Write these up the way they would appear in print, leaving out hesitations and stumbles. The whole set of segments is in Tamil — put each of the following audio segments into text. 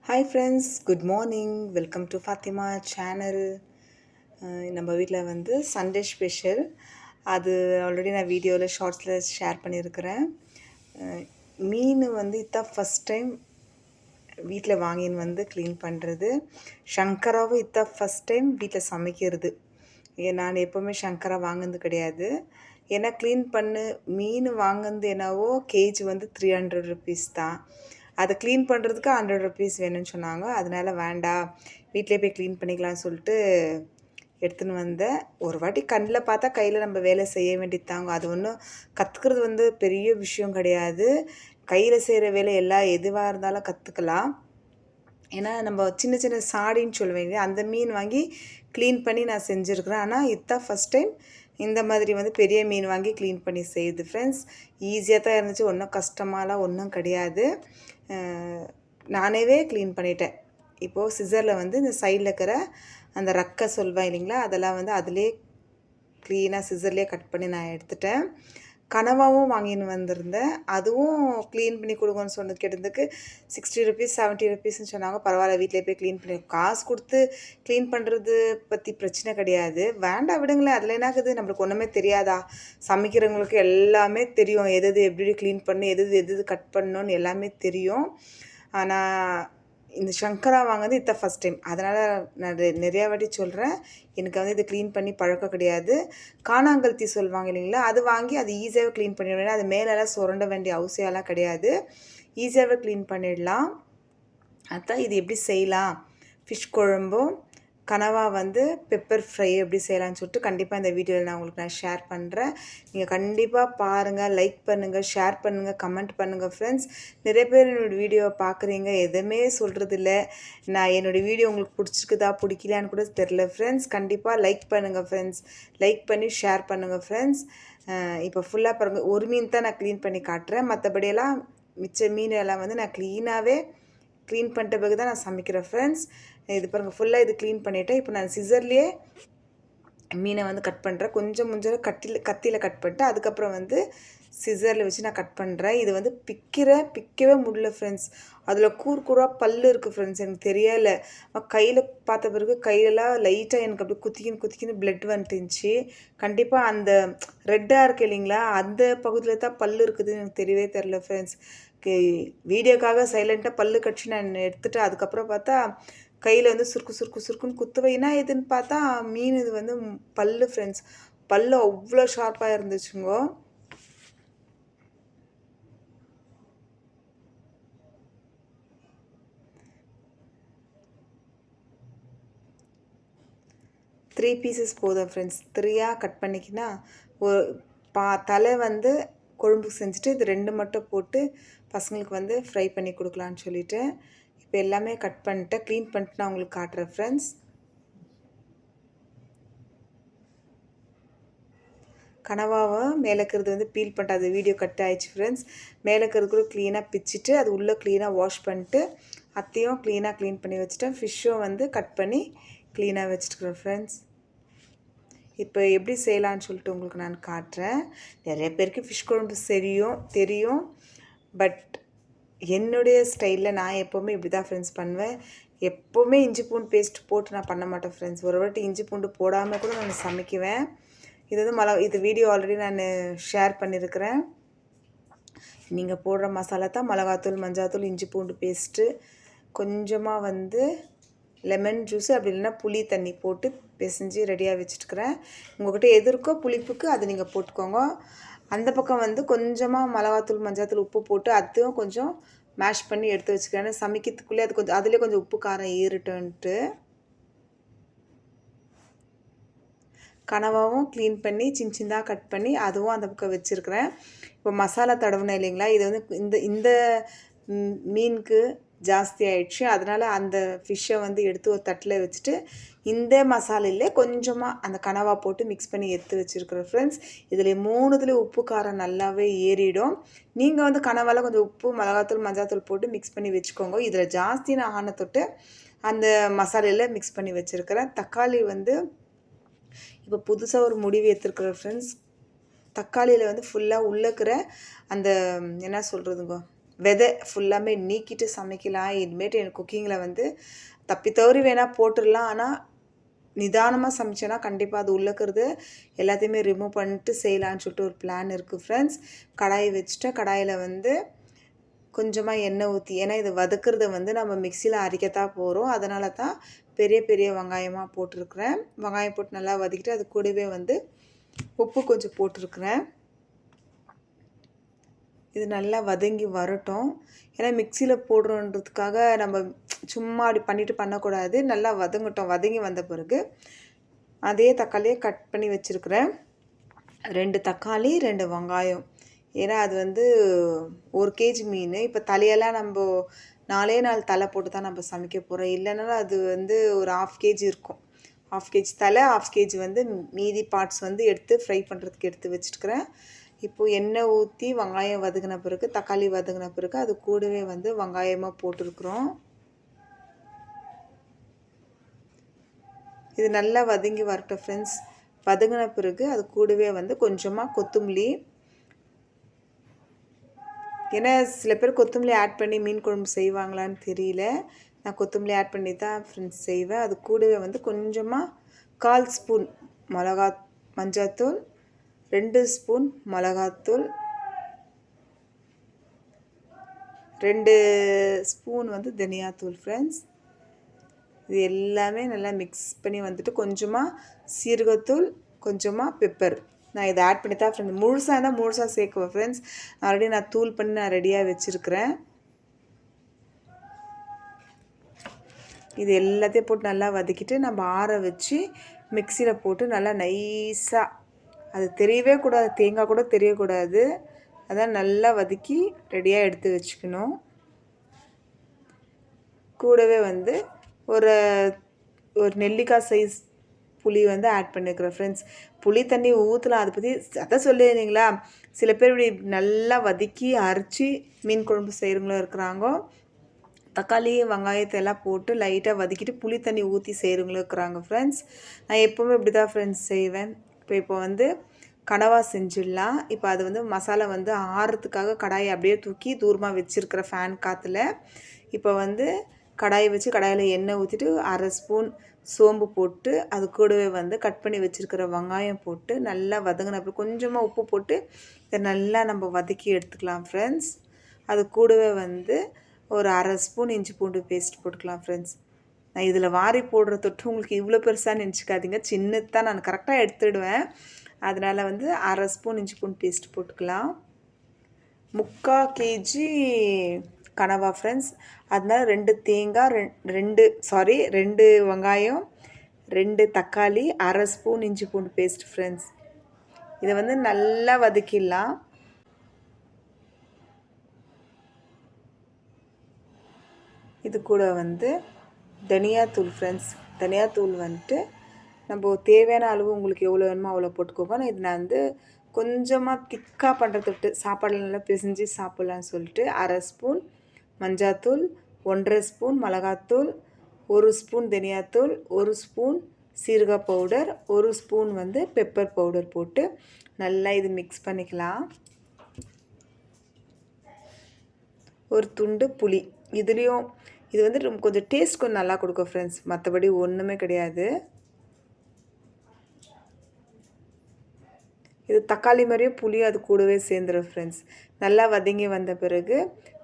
Hi friends, good morning. Welcome to Fatima channel. நம்ம வீட்டில் வந்து சண்டே ஸ்பெஷல். அது ஆல்ரெடி நான் வீடியோவில் ஷார்ட்ஸில் ஷேர் பண்ணியிருக்கிறேன். மீன் வந்து இதான் ஃபஸ்ட் டைம் வீட்டில் வாங்கின்னு வந்து க்ளீன் பண்ணுறது. சங்கராவும் இதான் ஃபஸ்ட் டைம் வீட்டில் சமைக்கிறது. நான் எப்போவுமே சங்கரா வாங்கினது கிடையாது. ஏன்னா க்ளீன் பண்ணு மீன் வாங்கினது என்னவோ கேஜி வந்து 300 ருபீஸ் தான். அதை க்ளீன் பண்ணுறதுக்கு 100 ருபீஸ் வேணும்னு சொன்னாங்க. அதனால் வேண்டாம், வீட்டிலே போய் க்ளீன் பண்ணிக்கலாம்னு சொல்லிட்டு எடுத்துன்னு வந்தேன். ஒரு வாட்டி கண்ணில் பார்த்தா கையில் நம்ம வேலை செய்ய வேண்டியது தாங்க. அது ஒன்றும் கற்றுக்கிறது வந்து பெரிய விஷயம் கிடையாது. கையில் செய்கிற வேலை எதுவாக இருந்தாலும் கற்றுக்கலாம். ஏன்னா நம்ம சின்ன சின்ன சாடின்னு சொல்லுவீங்க, அந்த மீன் வாங்கி க்ளீன் பண்ணி நான் செஞ்சுருக்குறேன். ஆனால் இதுதான் ஃபஸ்ட் டைம் இந்த மாதிரி வந்து பெரிய மீன் வாங்கி க்ளீன் பண்ணி செய்யுது ஃப்ரெண்ட்ஸ். ஈஸியாக தான் இருந்துச்சு, ஒன்றும் கஷ்டமாலாம் ஒன்றும் கிடையாது. நானேவே க்ளீன் பண்ணிட்டேன். இப்போது சிசரில் வந்து இந்த சைடில் இருக்கிற அந்த ரக்கை சொல்வேன் இல்லைங்களா, அதெல்லாம் வந்து அதிலே க்ளீனாக சிசர்லேயே கட் பண்ணி நான் எடுத்துட்டேன். கனவாவும் வாங்கின்னு வந்திருந்தேன். அதுவும் க்ளீன் பண்ணி கொடுங்கன்னு சொன்னது கேட்டதுக்கு 60 ருபீஸ் 70 ருபீஸ்ன்னு சொன்னாங்க. பரவாயில்ல, வீட்டிலே போய் க்ளீன் பண்ணி காசு கொடுத்து க்ளீன் பண்ணுறது பற்றி பிரச்சனை கிடையாது. வேண்டாம் விடுங்களேன், அதில் என்னாக்குது, நம்மளுக்கு ஒன்றுமே தெரியாதா? சமைக்கிறவங்களுக்கு எல்லாமே தெரியும், எது எப்படி க்ளீன் பண்ணணும், எது கட் பண்ணணும்னு எல்லாமே தெரியும். ஆனால் இந்த சங்கரா வாங்கினது இதான் ஃபஸ்ட் டைம். அதனால் நான் நிறையா வாட்டி சொல்கிறேன், எனக்கு வந்து இது க்ளீன் பண்ணி பழக்கம் கிடையாது. காணாங்கல்த்தி சொல்லுவாங்க இல்லைங்களா, அது வாங்கி அது ஈஸியாகவே க்ளீன் பண்ணிடுவேன். அது மேலெல்லாம் சுரண்ட வேண்டிய அவசியம்லாம் கிடையாது, ஈஸியாகவே க்ளீன் பண்ணிடலாம். அதான் இது எப்படி செய்யலாம், ஃபிஷ் குழம்பும் கனவா வந்து பெப்பர் ஃப்ரை எப்படி செய்யலாம்னு சொல்லிட்டு கண்டிப்பாக இந்த வீடியோவில் நான் ஷேர் பண்ணுறேன். நீங்கள் கண்டிப்பாக பாருங்கள், லைக் பண்ணுங்கள், ஷேர் பண்ணுங்கள், கமெண்ட் பண்ணுங்கள் ஃப்ரெண்ட்ஸ். நிறைய பேர் என்னோடய வீடியோவை பார்க்குறீங்க, எதுவுமே சொல்கிறதில்ல. நான் என்னோடய வீடியோ உங்களுக்கு பிடிச்சிருக்குதா பிடிக்கலான்னு கூட தெரில ஃப்ரெண்ட்ஸ். கண்டிப்பாக லைக் பண்ணுங்கள் ஃப்ரெண்ட்ஸ், லைக் பண்ணி ஷேர் பண்ணுங்கள் ஃப்ரெண்ட்ஸ். இப்போ ஃபுல்லாக பாருங்கள், ஒரு மீன் தான் நான் க்ளீன் பண்ணி காட்டுறேன். மற்றபடியெல்லாம் மிச்ச மீன் எல்லாம் வந்து நான் க்ளீன் பண்ணிட்ட பிறகு தான் நான் சமைக்கிறேன் ஃப்ரெண்ட்ஸ். இது பாருங்கள், ஃபுல்லாக இது க்ளீன் பண்ணிவிட்டேன். இப்போ நான் சிசர்லேயே மீனை வந்து கட் பண்ணுறேன். கொஞ்சம் கத்தியில் கட் பண்ணிட்டு அதுக்கப்புறம் வந்து சிசரில் வச்சு நான் கட் பண்ணுறேன். இது வந்து பிக்கவே முடியல ஃப்ரெண்ட்ஸ். அதில் கூராக பல் இருக்குது ஃப்ரெண்ட்ஸ். எனக்கு தெரியலை, கையில் பார்த்த பிறகு கையிலலாம் லைட்டாக எனக்கு அப்படியே குத்திக்கின்னு பிளட் வந்துட்டுருந்துச்சு. கண்டிப்பாக அந்த ரெட்டாக இருக்குது இல்லைங்களா, அந்த பகுதியில் தான் பல் இருக்குதுன்னு எனக்கு தெரியவே தெரில ஃப்ரெண்ட்ஸ். வீடியோக்காக சைலண்ட்டாக பல் கட்சி நான் எடுத்துகிட்டு அதுக்கப்புறம் பார்த்தா கையில் வந்து சுருக்குன்னு குத்துவேன். என்ன எதுன்னு பார்த்தா மீன் இது வந்து பல்லு ஃப்ரெண்ட்ஸ். பல்லு அவ்வளோ ஷார்ப்பாக இருந்துச்சுங்கோ. த்ரீ பீசஸ் போதும் ஃப்ரெண்ட்ஸ். 3ஆக கட் பண்ணிக்கினா ஒரு தலை வந்து குழம்புக்கு செஞ்சுட்டு இது 2 மட்டும் போட்டு பசங்களுக்கு வந்து ஃப்ரை பண்ணி கொடுக்கலான்னு சொல்லிவிட்டு இப்போ எல்லாமே கட் பண்ணிட்டேன். க்ளீன் பண்ணிட்டு நான் உங்களுக்கு காட்டுறேன் ஃப்ரெண்ட்ஸ். கனவாவை மேலே இருக்கிறது வந்து பீல் பண்ணிட்டு அது வீடியோ கட் ஆகிடுச்சு ஃப்ரெண்ட்ஸ். மேலே இருக்கிறது கூட க்ளீனாக பிச்சுட்டு அது உள்ளே க்ளீனாக வாஷ் பண்ணிட்டு அத்தையும் க்ளீன் பண்ணி வச்சுட்டேன். ஃபிஷ்ஷும் வந்து கட் பண்ணி க்ளீனாக வச்சுட்டுக்கிறேன் ஃப்ரெண்ட்ஸ். இப்போ எப்படி செய்யலான்னு சொல்லிட்டு உங்களுக்கு நான் காட்டுறேன். நிறைய பேருக்கு ஃபிஷ் குழம்பு தெரியும். பட் என்னுடைய ஸ்டைலில் நான் எப்போவுமே இப்படி தான் ஃப்ரெண்ட்ஸ் பண்ணுவேன். எப்போவுமே இஞ்சி பூண்டு பேஸ்ட் போட்டு நான் பண்ண மாட்டேன் ஃப்ரெண்ட்ஸ். ஒரு வாட்டி இஞ்சி பூண்டு போடாமல் கூட நான் சமைக்குவேன். இது வந்து இது வீடியோ ஆல்ரெடி நான் ஷேர் பண்ணியிருக்கிறேன். நீங்கள் போடுற மசாலா தான் மிளகாத்தூள், மஞ்சாத்தூள், இஞ்சி பூண்டு பேஸ்ட்டு, கொஞ்சமாக வந்து லெமன் ஜூஸு, அப்படி இல்லைன்னா புளி தண்ணி போட்டு பிசைஞ்சு ரெடியாக வச்சுட்டுக்கிறேன். உங்கள்கிட்ட எது இருக்கோ புளிப்புக்கு அது நீங்கள் போட்டுக்கோங்க. அந்த பக்கம் வந்து கொஞ்சமாக மிளகாத்தூள், மஞ்சாத்தூள், உப்பு போட்டு அதையும் கொஞ்சம் மேஷ் பண்ணி எடுத்து வச்சுக்கிறேன். சமைக்கிறதுக்குள்ளே அது அதிலே கொஞ்சம் உப்பு காரம் ஏறிட்டுன்ட்டு. கனவாவும் க்ளீன் பண்ணி சின்னதாக கட் பண்ணி அதுவும் அந்த பக்கம் வச்சுருக்கிறேன். இப்போ மசாலா தடவுனேன் இல்லைங்களா, இது வந்து இந்த மீனுக்கு ஜாஸ்தி ஆயிடுச்சு. அதனால் அந்த ஃபிஷ்ஷை வந்து எடுத்து ஒரு தட்டில் வச்சுட்டு இந்த மசாலையிலே கொஞ்சமாக அந்த கனவா போட்டு மிக்ஸ் பண்ணி எடுத்து வச்சுருக்கிறேன் ஃப்ரெண்ட்ஸ். இதில் 3 உப்பு காரம் நல்லாவே ஏறிடும். நீங்கள் வந்து கனவால் கொஞ்சம் உப்பு, மிளகாத்தூள், மஞ்சாத்தூள் போட்டு மிக்ஸ் பண்ணி வச்சுக்கோங்க. இதில் ஜாஸ்தி நான் ஆன தொட்டு அந்த மசாலையில் மிக்ஸ் பண்ணி வச்சுருக்கிறேன். தக்காளி வந்து இப்போ புதுசாக ஒரு முடிவு எடுத்துருக்குற ஃப்ரெண்ட்ஸ். தக்காளியில் வந்து ஃபுல்லாக உள்ளக்கிற அந்த என்ன சொல்கிறதுங்க, விதை ஃபுல்லாமே நீக்கிட்டு சமைக்கலாம். இனிமேட்டு எனக்கு குக்கிங்கில் வந்து தப்பி தவறி வேணால் போட்டுடலாம். ஆனால் நிதானமாக சமைச்சேன்னா கண்டிப்பாக அது உள்ளக்கிறது எல்லாத்தையுமே ரிமூவ் பண்ணிட்டு செய்யலான்னு சொல்லிட்டு ஒரு பிளான் இருக்குது ஃப்ரெண்ட்ஸ். கடாயை வச்சுட்டு கடாயில் வந்து கொஞ்சமாக எண்ணெய் ஊற்றி, ஏன்னா இது வதக்குறத வந்து நம்ம மிக்சியில் அரைக்கத்தான் போகிறோம். அதனால தான் பெரிய பெரிய வெங்காயமாக போட்டிருக்கிறேன். வெங்காயம் போட்டு நல்லா வதக்கிட்டு அது கூடவே வந்து உப்பு கொஞ்சம் போட்டிருக்கிறேன். இது நல்லா வதங்கி வரட்டும். ஏன்னா மிக்சியில் போடுறோன்றதுக்காக நம்ம சும்மா அப்படி பண்ணிவிட்டு பண்ணக்கூடாது. நல்லா வதங்கட்டும். வதங்கி வந்த பிறகு அதே தக்காளியை கட் பண்ணி வச்சுருக்கிறேன். 2 தக்காளி 2 வெங்காயம். ஏன்னா அது வந்து 1 கேஜி மீன். இப்போ தலையெல்லாம் நம்ம 4 தலை போட்டு தான் நம்ம சமைக்க போகிறோம். இல்லைனாலும் அது வந்து ஒரு 1/2 கேஜி இருக்கும். 1/2 கேஜி தலை, 1/2 கேஜி வந்து மீதி பார்ட்ஸ் வந்து எடுத்து ஃப்ரை பண்ணுறதுக்கு எடுத்து வச்சுட்டுக்கிறேன். இப்போது எண்ணெய் ஊற்றி வெங்காயம் வதங்கின பிறகு, தக்காளி வதங்கின பிறகு அது கூடவே வந்து வெங்காயமாக போட்டிருக்குறோம். இது நல்லா வதங்கி வரட்டும் ஃப்ரெண்ட்ஸ். வதங்கின பிறகு அது கூடவே வந்து கொஞ்சமாக கொத்தமல்லி, ஏன்னா சில பேர் கொத்தமல்லி ஆட் பண்ணி மீன் குழம்பு செய்வாங்களான்னு தெரியல. நான் கொத்தமல்லி ஆட் பண்ணி தான் ஃப்ரெண்ட்ஸ் செய்வேன். அது கூடவே வந்து கொஞ்சமாக 1/4 ஸ்பூன் மஞ்சாத்தூள், 2 ஸ்பூன் மிளகாத்தூள், 2 ஸ்பூன் வந்து தனியாத்தூள் ஃப்ரெண்ட்ஸ். இது எல்லாமே நல்லா மிக்ஸ் பண்ணி வந்துட்டு கொஞ்சமாக சீரகத்தூள், கொஞ்சமாக பெப்பர். நான் இதை ஆட் பண்ணி தான் ஃப்ரெண்ட்ஸ் முழுசாக இருந்தால் முழுசாக சேர்க்குவேன் ஃப்ரெண்ட்ஸ். ஆல்ரெடி நான் தூள் பண்ணி நான் ரெடியாக வச்சுருக்கிறேன். இது எல்லாத்தையும் போட்டு நல்லா வதக்கிட்டு நம்ம ஆற வச்சு மிக்சியில் போட்டு நல்லா நைஸாக, அது தெரியவே கூடாது, தேங்காய் கூட தெரியக்கூடாது. அதான் நல்லா வதக்கி ரெடியாக எடுத்து வச்சுக்கணும். கூடவே வந்து ஒரு நெல்லிக்காய் சைஸ் புளி வந்து ஆட் பண்ணிக்கிறேன் ஃப்ரெண்ட்ஸ். புளி தண்ணி ஊற்றலாம், அதை பற்றி அதான் சொல்லியிருந்தீங்களா. சில பேர் இப்படி நல்லா வதக்கி அரைச்சி மீன் குழம்பு செய்கிறவங்களும் இருக்கிறாங்க. தக்காளி வெங்காயத்தை எல்லாம் போட்டு லைட்டாக வதக்கிட்டு புளி தண்ணி ஊற்றி செய்கிறவங்களும் இருக்கிறாங்க ஃப்ரெண்ட்ஸ். நான் எப்போவுமே இப்படி தான் ஃப்ரெண்ட்ஸ் செய்வேன். இப்போ வந்து கனவா செஞ்சிடலாம். இப்போ அது வந்து மசாலா வந்து ஆறுறதுக்காக கடாயை அப்படியே தூக்கி தூரமாக வச்சுருக்கிற ஃபேன் காற்றுல இப்போ வந்து கடாயை வச்சு கடாயில் எண்ணெய் ஊற்றிட்டு 1/2 ஸ்பூன் சோம்பு போட்டு அது கூடவே வந்து கட் பண்ணி வச்சுருக்கிற வெங்காயம் போட்டு நல்லா வதங்கின அப்புறம் கொஞ்சமாக உப்பு போட்டு இதை நல்லா நம்ம வதக்கி எடுத்துக்கலாம் ஃப்ரெண்ட்ஸ். அது கூடவே வந்து ஒரு 1/2 ஸ்பூன் இஞ்சி பூண்டு பேஸ்ட் போட்டுக்கலாம் ஃப்ரெண்ட்ஸ். நான் இதில் வாரி போடுற தொட்டு உங்களுக்கு இவ்வளோ பெருசாக நினச்சிக்காதீங்க, சின்னது தான், நான் கரெக்டாக எடுத்துடுவேன். அதனால் வந்து 1/2 ஸ்பூன் இஞ்சி பூண்டு பேஸ்ட் போட்டுக்கலாம். 3/4 கேஜி கனவா ஃப்ரெண்ட்ஸ். அதனால் 2 தேங்காய், 2 வெங்காயம், 2 தக்காளி, 1/2 ஸ்பூன் இஞ்சி பூண்டு பேஸ்ட் ஃப்ரெண்ட்ஸ். இதை வந்து நல்லா வதக்கிடலாம். இது கூட வந்து தனியாத்தூள் ஃப்ரெண்ட்ஸ். தனியாத்தூள் வந்துட்டு நம்ம தேவையான அளவு உங்களுக்கு எவ்வளோ வேணுமோ அவ்வளோ போட்டுக்கோங்க. இது நான் வந்து கொஞ்சமாக திக்காக பண்ணுறதுட்டு சாப்பாடு நல்லா பிசைஞ்சு சாப்பிட்லான்னு சொல்லிட்டு 1/2 ஸ்பூன் மஞ்சாத்தூள், 1/2 ஸ்பூன் மிளகாத்தூள், 1 ஸ்பூன் தனியாத்தூள், 1 ஸ்பூன் சீரக பவுடர், 1 ஸ்பூன் வந்து பெப்பர் பவுடர் போட்டு நல்லா இது மிக்ஸ் பண்ணிக்கலாம். ஒரு துண்டு புளி. இதுலேயும் இது வந்து கொஞ்சம் டேஸ்ட் கொஞ்சம் நல்லா கொடுக்கும் ஃப்ரெண்ட்ஸ், மற்றபடி ஒன்றுமே கிடையாது. இது தக்காளி மாதிரியே புளியும் அது கூடவே சேர்ந்துடும் ஃப்ரெண்ட்ஸ். நல்லா வதங்கி வந்த பிறகு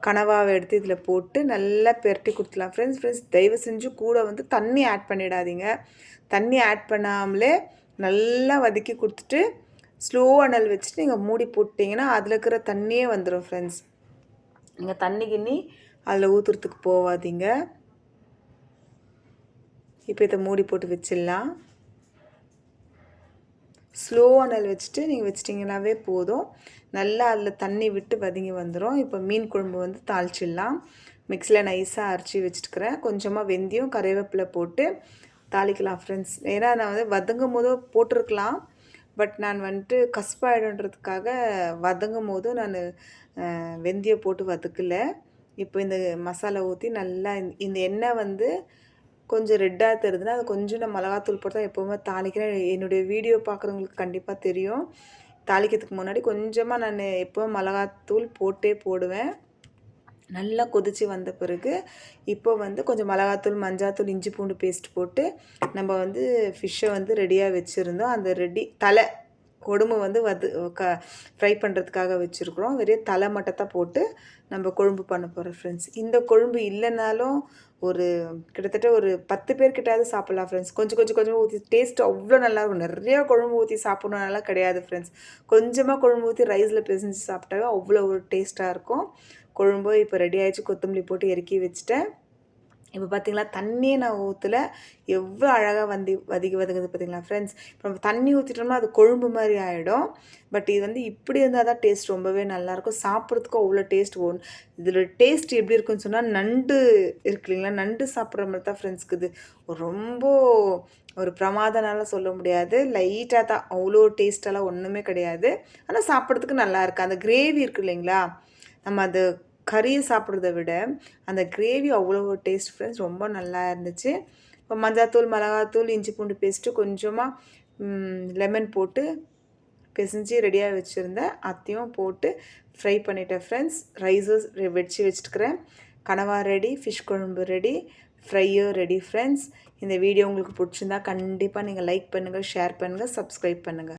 கனவாவை எடுத்து இதில் போட்டு நல்லா பெரட்டி கொடுத்துலாம் ஃப்ரெண்ட்ஸ். தயவு செஞ்சு கூட வந்து தண்ணி ஆட் பண்ணிடாதீங்க. தண்ணி ஆட் பண்ணாமலே நல்லா வதக்கி கொடுத்துட்டு ஸ்லோ அனல் வச்சுட்டு நீங்கள் மூடி போட்டிங்கன்னா அதில் இருக்கிற தண்ணியே வந்துடும் ஃப்ரெண்ட்ஸ். நீங்கள் தண்ணி கிண்ணி அதில் ஊற்றுறதுக்கு போகாதீங்க. இப்போ இதை மூடி போட்டு வச்சிடலாம். ஸ்லோ அனல் வச்சுட்டு நீங்கள் வச்சிட்டிங்கனாவே போதும். நல்லா அதில் தண்ணி விட்டு வதங்கி வந்துடும். இப்போ மீன் குழம்பு வந்து தாளிச்சிடலாம். மிக்ஸியில் நைஸாக அரைச்சி வச்சுட்டுக்கிறேன். கொஞ்சமாக வெந்தயம் கறிவேப்பிலை போட்டு தாளிக்கலாம் ஃப்ரெண்ட்ஸ். ஏன்னா நான் வந்து வதங்கும் போது போட்டிருக்கலாம், பட் நான் வந்துட்டு கசப்பாயிடுன்றதுக்காக வதங்கும் போது நான் வெந்தயம் போட்டு வதக்கலை. இப்போ இந்த மசாலா ஊற்றி நல்லா இந்த எண்ணெய் வந்து கொஞ்சம் ரெட்டாக தெரியுதுன்னா அது கொஞ்சம் நான் மிளகாத்தூள் போட்டு தான் எப்போவுமே தாளிக்கிறேன். என்னுடைய வீடியோ பார்க்குறவங்களுக்கு கண்டிப்பாக தெரியும். தாளிக்கிறதுக்கு முன்னாடி கொஞ்சமாக நான் எப்போவும் மிளகாத்தூள் போடுவேன். நல்லா கொதித்து வந்த பிறகு இப்போ வந்து கொஞ்சம் மிளகாத்தூள், மஞ்சாத்தூள், இஞ்சி பூண்டு பேஸ்ட் போட்டு நம்ம வந்து ஃபிஷ்ஷை வந்து ரெடியாக வச்சுருந்தோம். அந்த தலை உடம்பு வந்து ஃப்ரை பண்ணுறதுக்காக வச்சுருக்குறோம். வெறும் தலை மட்டும் தான் போட்டு நம்ம கொழும்பு பண்ண போகிறோம் ஃப்ரெண்ட்ஸ். இந்த கொழும்பு இல்லைனாலும் ஒரு கிட்டத்தட்ட ஒரு 10 பேர்கிட்டாவது சாப்பிட்லாம் ஃப்ரெண்ட்ஸ். கொஞ்சம் கொஞ்சம் கொஞ்சமாக ஊற்றி டேஸ்ட் அவ்வளோ நல்லாயிருக்கும். நிறையா குழம்பு ஊற்றி சாப்பிட்ணுனாலாம் கிடையாது ஃப்ரெண்ட்ஸ். கொஞ்சமாக குழம்பு ஊற்றி ரைஸில் பிசைஞ்சு சாப்பிட்டாவே அவ்வளோ ஒரு டேஸ்ட்டாக இருக்கும். குழம்பு இப்போ ரெடி ஆகிடுச்சு. கொத்தமல்லி போட்டு இறக்கி வச்சுட்டேன். இப்போ பார்த்தீங்களா, தண்ணியே நான் ஊற்றல. எவ்வளோ அழகாக வதங்குது பார்த்தீங்களா ஃப்ரெண்ட்ஸ். இப்போ நம்ம தண்ணி ஊற்றிட்டோம்னா அது கொழும்பு மாதிரி ஆகிடும். பட் இது வந்து இப்படி இருந்தால் தான் டேஸ்ட் ரொம்பவே நல்லாயிருக்கும். சாப்பிட்றதுக்கும் அவ்வளோ டேஸ்ட் இதில் டேஸ்ட் எப்படி இருக்குன்னு சொன்னால், நண்டு இருக்கு இல்லைங்களா, நண்டு சாப்பிட்ற மாதிரி தான் ஃப்ரெண்ட்ஸ்க்கு இது ரொம்ப ஒரு பிரமாதனால சொல்ல முடியாது. லைட்டாக தான், அவ்வளோ டேஸ்ட்டெல்லாம் ஒன்றுமே கிடையாது. ஆனால் சாப்பிட்றதுக்கு நல்லா இருக்குது. அந்த கிரேவி இருக்குது இல்லைங்களா, நம்ம அது கறியை சாப்பிட்றத விட அந்த கிரேவி அவ்வளோ டேஸ்ட் ஃப்ரெண்ட்ஸ். ரொம்ப நல்லா இருந்துச்சு. இப்போ மஞ்சாத்தூள், மிளகாத்தூள், இஞ்சி பூண்டு பேஸ்ட்டு, கொஞ்சமாக லெமன் போட்டு பிசைஞ்சு ரெடியாக வச்சுருந்தேன். அதையும் போட்டு ஃப்ரை பண்ணிட்டேன் ஃப்ரெண்ட்ஸ். ரைஸும் வச்சுட்டுக்கிறேன். கனவா ரெடி, ஃபிஷ் குழம்பு ரெடி, ஃப்ரையும் ரெடி ஃப்ரெண்ட்ஸ். இந்த வீடியோ உங்களுக்கு பிடிச்சிருந்தா கண்டிப்பாக நீங்கள் லைக் பண்ணுங்கள், ஷேர் பண்ணுங்கள், சப்ஸ்கிரைப் பண்ணுங்கள்.